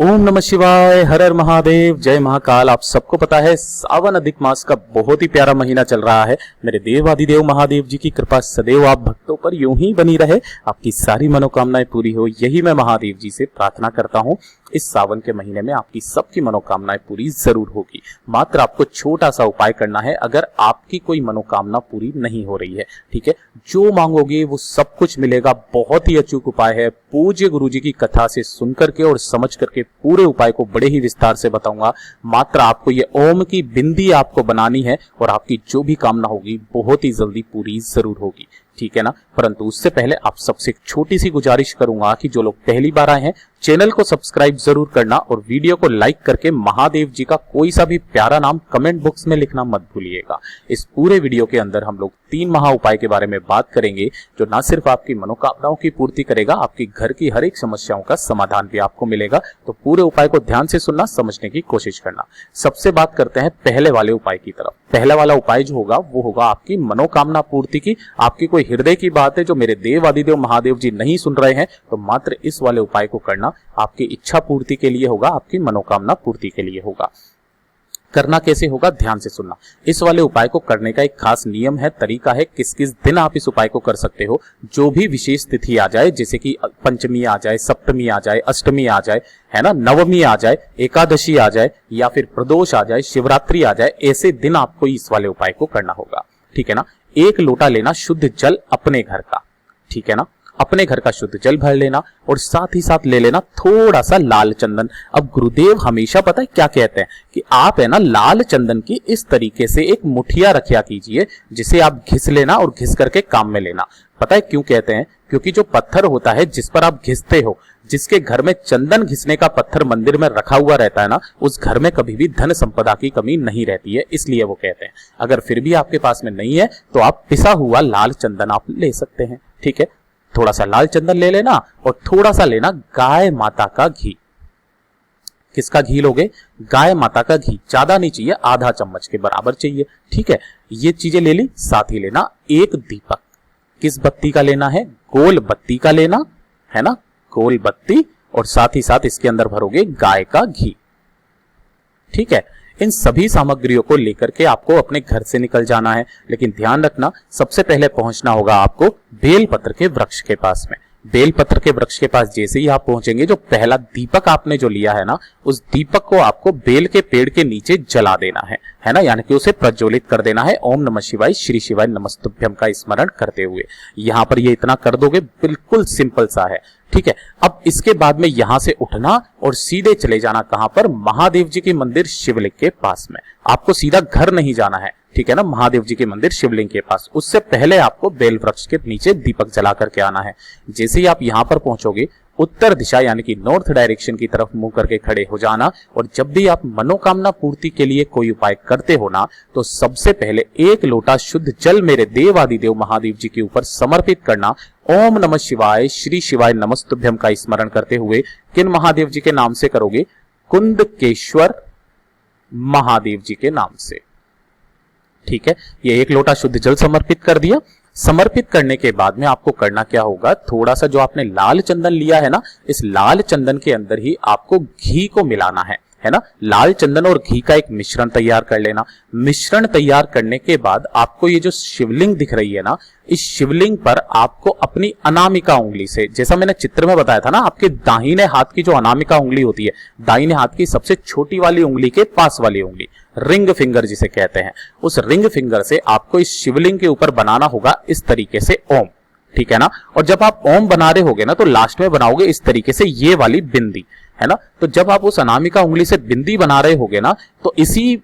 ओम नमः शिवाय, हर हर महादेव, जय महाकाल। आप सबको पता है सावन अधिक मास का बहुत ही प्यारा महीना चल रहा है। मेरे देवादिदेव महादेव जी की कृपा सदैव आप भक्तों पर यूं ही बनी रहे, आपकी सारी मनोकामनाएं पूरी हो, यही मैं महादेव जी से प्रार्थना करता हूं। इस सावन के महीने में आपकी सबकी मनोकामनाएं पूरी जरूर होगी। मात्र आपको छोटा सा उपाय करना है अगर आपकी कोई मनोकामना पूरी नहीं हो रही है। ठीक है, जो मांगोगे वो सब कुछ मिलेगा। बहुत ही अचूक उपाय है। पूज्य गुरु जी की कथा से सुन करके और समझ करके पूरे उपाय को बड़े ही विस्तार से बताऊंगा। मात्र आपको ये ओम की बिंदी आपको बनानी है और आपकी जो भी कामना होगी बहुत ही जल्दी पूरी जरूर होगी। ठीक है ना। परंतु उससे पहले आप सबसे एक छोटी सी गुजारिश करूंगा कि जो लोग पहली बार आए हैं चैनल को सब्सक्राइब जरूर करना और वीडियो को लाइक करके महादेव जी का कोई सा भी प्यारा नाम कमेंट बॉक्स में लिखना मत भूलिएगा। इस पूरे वीडियो के अंदर हम लोग 3 महा उपाय के बारे में बात करेंगे जो न सिर्फ आपकी मनोकामनाओं की पूर्ति करेगा, आपकी घर की हर एक समस्याओं का समाधान भी आपको मिलेगा। तो पूरे उपाय को ध्यान से सुनना, समझने की कोशिश करना। सबसे बात करते हैं पहले वाले उपाय की तरफ। पहला वाला उपाय जो होगा वो होगा आपकी मनोकामना पूर्ति की। आपकी कोई हृदय की बात है जो मेरे देवादिदेव महादेव जी नहीं सुन रहे हैं तो मात्र इस वाले उपाय को करना आपकी इच्छा पूर्ति के लिए होगा, आपकी मनोकामना पूर्ति के लिए होगा। करना कैसे होगा, ध्यान से सुनना। इस वाले उपाय को करने का एक खास नियम है, तरीका है। किस किस दिन आप इस उपाय को कर सकते हो। जो भी विशेष तिथि आ जाए, जैसे कि पंचमी आ जाए, सप्तमी आ जाए, अष्टमी आ जाए, है ना, नवमी आ जाए, एकादशी आ जाए या फिर प्रदोष आ जाए, शिवरात्रि आ जाए, ऐसे दिन आपको इस वाले उपाय को करना होगा। ठीक है ना। 1 लोटा लेना शुद्ध जल अपने घर का। ठीक है ना, अपने घर का शुद्ध जल भर लेना और साथ ही साथ ले लेना थोड़ा सा लाल चंदन। अब गुरुदेव हमेशा पता है क्या कहते हैं कि आप है ना लाल चंदन की इस तरीके से एक मुठिया रखा कीजिए जिसे आप घिस लेना और घिस करके काम में लेना। पता है क्यों कहते हैं? क्योंकि जो पत्थर होता है जिस पर आप घिसते हो, जिसके घर में चंदन घिसने का पत्थर मंदिर में रखा हुआ रहता है ना, उस घर में कभी भी धन संपदा की कमी नहीं रहती है। इसलिए वो कहते हैं। अगर फिर भी आपके पास में नहीं है तो आप पिसा हुआ लाल चंदन आप ले सकते हैं। ठीक है, थोड़ा सा लाल चंदन ले लेना और थोड़ा सा लेना गाय माता का घी। किसका घी लोगे? गाय माता का घी। ज्यादा नहीं चाहिए, आधा चम्मच के बराबर चाहिए। ठीक है, ये चीजें ले ली। साथ ही लेना एक दीपक। किस बत्ती का लेना है? गोल बत्ती का लेना है ना, गोल बत्ती। और साथ ही साथ इसके अंदर भरोगे गाय का घी। ठीक है, इन सभी सामग्रियों को लेकर के आपको अपने घर से निकल जाना है। लेकिन ध्यान रखना, सबसे पहले पहुंचना होगा आपको बेलपत्र के वृक्ष के पास में। बेलपत्र के वृक्ष के पास जैसे ही आप पहुंचेंगे, जो पहला दीपक आपने जो लिया है ना, उस दीपक को आपको बेल के पेड़ के नीचे जला देना है ना, यानी कि उसे प्रज्वलित कर देना है। ओम नमः शिवाय, श्री शिवाय नमस्तुभ्यम का स्मरण करते हुए। यहां पर ये इतना कर दोगे, बिल्कुल सिंपल सा है। ठीक है, अब इसके बाद में यहां से उठना और सीधे चले जाना कहां पर? महादेव जी के मंदिर शिवलिंग के पास में। आपको सीधा घर नहीं जाना है। ठीक है ना, महादेव जी के मंदिर शिवलिंग के पास। उससे पहले आपको बेल वृक्ष के नीचे दीपक जला करके आना है। जैसे ही आप यहां पर पहुंचोगे, उत्तर दिशा यानी कि नॉर्थ डायरेक्शन की तरफ मुंह करके खड़े हो जाना। और जब भी आप मनोकामना पूर्ति के लिए कोई उपाय करते हो ना, तो सबसे पहले 1 लोटा शुद्ध जल मेरे देवादिदेव महादेव जी के ऊपर समर्पित करना। ओम नमः शिवाय, श्री शिवाय नमस्तुभ्यम का स्मरण करते हुए। किन महादेव जी के नाम से करोगे? कुंदकेश्वर महादेव जी के नाम से। ठीक है, ये 1 लोटा शुद्ध जल समर्पित कर दिया। समर्पित करने के बाद में आपको करना क्या होगा? थोड़ा सा जो आपने लाल चंदन लिया है ना, इस लाल चंदन के अंदर ही आपको घी को मिलाना है ना। लाल चंदन और घी का एक मिश्रण तैयार कर लेना। मिश्रण तैयार करने के बाद आपको ये जो शिवलिंग दिख रही है ना, इस शिवलिंग पर आपको अपनी अनामिका उंगली से, जैसा मैंने चित्र में बताया था ना, आपके दाहिने हाथ की जो अनामिका उंगली होती है, दाहिने हाथ की सबसे छोटी वाली उंगली के पास वाली उंगली, रिंग फिंगर जिसे कहते हैं, उस रिंग फिंगर से आपको इस शिवलिंग के ऊपर बनाना होगा इस तरीके से ओम। ठीक है ना। और जब आप ओम बना रहे होगे ना, तो लास्ट में बनाओगे इस तरीके से ये वाली बिंदी, है ना। तो जब आप उस अनामिका उंगली से बिंदी बना रहे होगे ना, तो इसी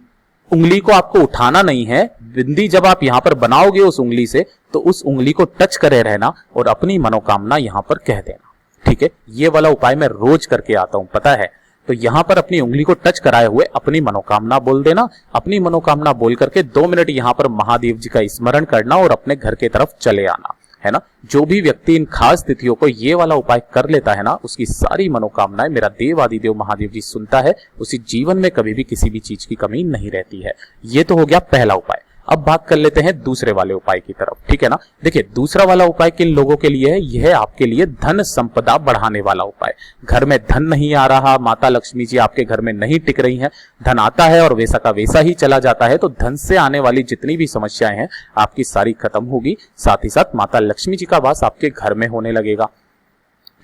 उंगली को आपको उठाना नहीं है। बिंदी जब आप यहां पर बनाओगे उस उंगली से, तो उस उंगली को टच करे रहना और अपनी मनोकामना यहां पर कह देना। ठीक है, ये वाला उपाय मैं रोज करके आता हूं, पता है। तो यहां पर अपनी उंगली को टच कराए हुए अपनी मनोकामना बोल देना। अपनी मनोकामना बोल करके 2 मिनट यहां पर महादेव जी का स्मरण करना और अपने घर की तरफ चले आना, है ना। जो भी व्यक्ति इन खास तिथियों को ये वाला उपाय कर लेता है ना, उसकी सारी मनोकामनाएं मेरा देवादिदेव महादेव जी सुनता है। उसी जीवन में कभी भी किसी भी चीज की कमी नहीं रहती है। ये तो हो गया पहला उपाय। अब बात कर लेते हैं दूसरे वाले उपाय की तरफ, ठीक है ना। देखिए दूसरा वाला उपाय किन लोगों के लिए है, यह है आपके लिए धन संपदा बढ़ाने वाला उपाय। घर में धन नहीं आ रहा, माता लक्ष्मी जी आपके घर में नहीं टिक रही हैं, धन आता है और वैसा का वैसा ही चला जाता है, तो धन से आने वाली जितनी भी समस्याएं हैं आपकी सारी खत्म होगी। साथ ही साथ माता लक्ष्मी जी का वास आपके घर में होने लगेगा,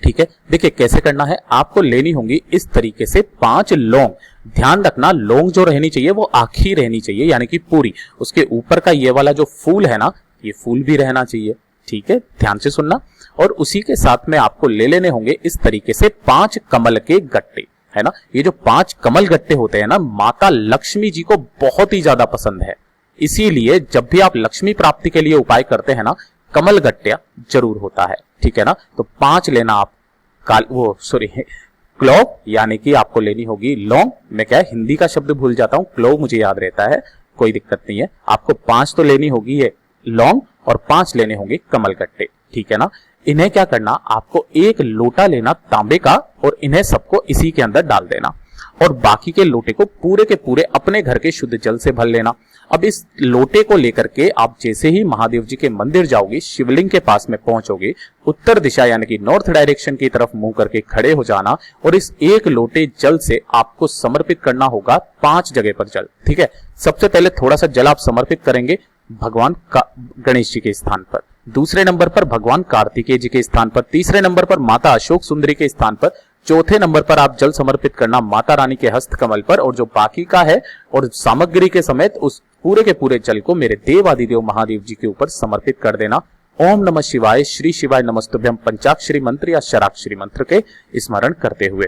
ठीक है। देखिए कैसे करना है, आपको लेनी होंगी इस तरीके से 5 लौंग। ध्यान रखना लौंग जो रहनी चाहिए वो आखी रहनी चाहिए, यानी कि पूरी। उसके ऊपर का ये वाला जो फूल है ना, ये फूल भी रहना चाहिए, ठीक है, ध्यान से सुनना। और उसी के साथ में आपको ले लेने होंगे इस तरीके से 5 कमल के गट्टे, है ना। ये जो 5 कमल गट्टे होते हैं ना, माता लक्ष्मी जी को बहुत ही ज्यादा पसंद है, इसीलिए जब भी आप लक्ष्मी प्राप्ति के लिए उपाय करते हैं ना, कमल गट्टिया जरूर होता है, ठीक है ना। तो 5 लेना आप क्लोव, यानी कि आपको लेनी होगी लौंग। मैं क्या हिंदी का शब्द भूल जाता हूं, क्लोव मुझे याद रहता है, कोई दिक्कत नहीं है। आपको 5 तो लेनी होगी ये लौंग और 5 लेने होंगे कमल गट्टे, ठीक है ना। इन्हें क्या करना, आपको 1 लोटा लेना तांबे का और इन्हें सबको इसी के अंदर डाल देना और बाकी के लोटे को पूरे के पूरे अपने घर के शुद्ध जल से भर लेना। अब इस लोटे को लेकर के आप जैसे ही महादेव जी के मंदिर जाओगे, शिवलिंग के पास में पहुंचोगे, उत्तर दिशा यानी कि नॉर्थ डायरेक्शन की तरफ मुंह करके खड़े हो जाना और इस 1 लोटे जल से आपको समर्पित करना होगा 5 जगह पर जल, ठीक है। सबसे पहले थोड़ा सा जल आप समर्पित करेंगे भगवान गणेश जी के स्थान पर, दूसरे नंबर पर भगवान कार्तिकेय जी के स्थान पर, तीसरे नंबर पर माता अशोक सुंदरी के स्थान पर, चौथे नंबर पर आप जल समर्पित करना माता रानी के हस्त कमल पर, और जो बाकी का है और सामग्री के समेत उस पूरे के पूरे जल को मेरे देवादिदेव महादेव जी के ऊपर समर्पित कर देना। ओम नमः शिवाय, श्री शिवाय नमस्तुभ्यम पंचाक्षरी मंत्र या शराक्षरी मंत्र के स्मरण करते हुए,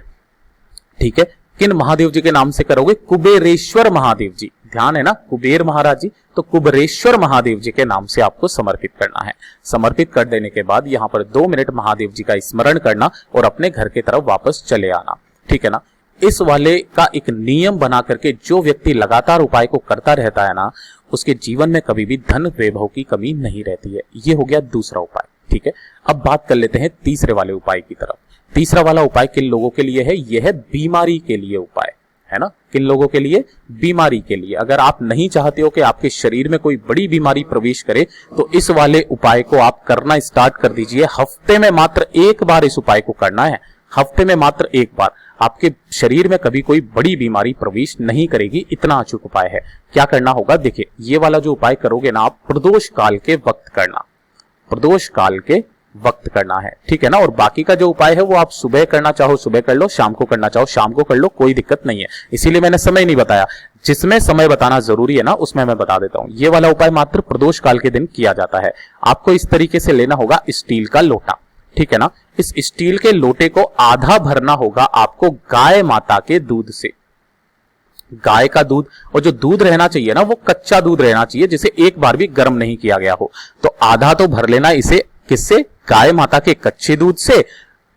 ठीक है। किन महादेव जी के नाम से करोगे, कुबेरेश्वर महादेव जी, ध्यान है ना, कुबेर महाराज जी, तो कुबेरेश्वर महादेव जी के नाम से आपको समर्पित करना है। समर्पित कर देने के बाद यहाँ पर 2 मिनट महादेव जी का स्मरण करना और अपने घर की तरफ वापस चले आना, ठीक है ना। इस वाले का एक नियम बना करके जो व्यक्ति लगातार उपाय को करता रहता है ना, उसके जीवन में कभी भी धन वैभव की कमी नहीं रहती है। ये हो गया दूसरा उपाय, ठीक है। अब बात कर लेते हैं तीसरे वाले उपाय की तरफ। तीसरा वाला उपाय किन लोगों के लिए है, यह है बीमारी के लिए उपाय, है ना। किन लोगों के लिए, बीमारी के लिए। अगर आप नहीं चाहते हो कि आपके शरीर में कोई बड़ी बीमारी प्रवेश करे, तो इस वाले उपाय को आप करना स्टार्ट कर दीजिए। हफ्ते में मात्र 1 बार इस उपाय को करना है, हफ्ते में मात्र 1 बार। आपके शरीर में कभी कोई बड़ी बीमारी प्रवेश नहीं करेगी, इतना अचूक उपाय है। क्या करना होगा, देखिए ये वाला जो उपाय करोगे ना आप, प्रदोष काल के वक्त करना, प्रदोष काल के वक्त करना है, ठीक है ना। और बाकी का जो उपाय है वो आप सुबह करना चाहो सुबह कर लो, शाम को करना चाहो शाम को कर लो, कोई दिक्कत नहीं है। इसीलिए मैंने समय नहीं बताया, जिसमें समय बताना जरूरी है ना उसमें मैं बता देता हूं। ये वाला उपाय मात्र प्रदोष काल के दिन किया जाता है। आपको इस तरीके से लेना होगा स्टील का लोटा, ठीक है ना। इस स्टील के लोटे को आधा भरना होगा आपको गाय माता के दूध से, गाय का दूध। और जो दूध रहना चाहिए ना वो कच्चा दूध रहना चाहिए, जिसे एक बार भी गर्म नहीं किया गया हो। तो आधा तो भर लेना इसे, किससे, गाय माता के कच्चे दूध से।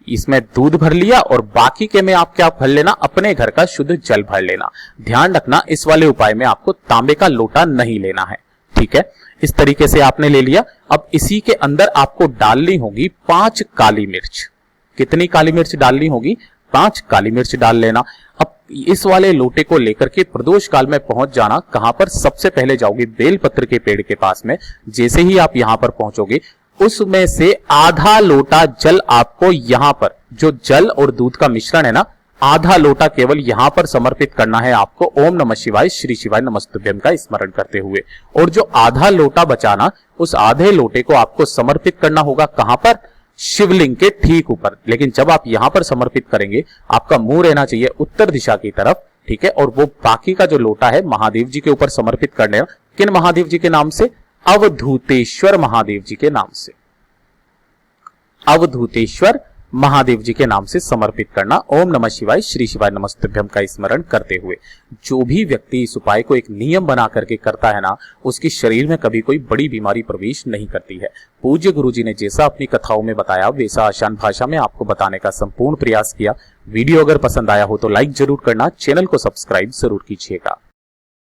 इसमें दूध भर लिया और बाकी के में आप क्या भर लेना, अपने घर का शुद्ध जल भर लेना। ध्यान रखना इस वाले उपाय में आपको तांबे का लोटा नहीं लेना है, ठीक है। इस तरीके से आपने ले लिया। अब इसी के अंदर आपको डालनी होगी 5 काली मिर्च। कितनी काली मिर्च डालनी होगी, 5 काली मिर्च डाल लेना। अब इस वाले लोटे को लेकर के प्रदोष काल में पहुंच जाना। कहां पर, सबसे पहले जाओगे बेलपत्र के पेड़ के पास में। जैसे ही आप यहां पर पहुंचोगे, उसमें से आधा लोटा जल आपको यहां पर, जो जल और दूध का मिश्रण है ना, आधा लोटा केवल यहां पर समर्पित करना है आपको। ओम नमः शिवाय, श्री शिवाय नमस्तुभ्यम का स्मरण करते हुए। और जो आधा लोटा बचाना, उस आधे लोटे को आपको समर्पित करना होगा कहां पर, शिवलिंग के ठीक ऊपर। लेकिन जब आप यहां पर समर्पित करेंगे, आपका मुंह रहना चाहिए उत्तर दिशा की तरफ, ठीक है। और वो बाकी का जो लोटा है महादेव जी के ऊपर समर्पित करने, किन महादेव जी के नाम से, अवधूतेश्वर महादेव जी के नाम से, अवधूतेश्वर महादेव जी के नाम से समर्पित करना। ओम नमः शिवाय, श्री शिवाय नमस्तुभ्यम का स्मरण करते हुए। जो भी व्यक्ति इस उपाय को एक नियम बना करके करता है ना, उसके शरीर में कभी कोई बड़ी बीमारी प्रवेश नहीं करती है। पूज्य गुरु जी ने जैसा अपनी कथाओं में बताया, वैसा आसान भाषा में आपको बताने का संपूर्ण प्रयास किया। वीडियो अगर पसंद आया हो तो लाइक जरूर करना, चैनल को सब्सक्राइब जरूर कीजिएगा।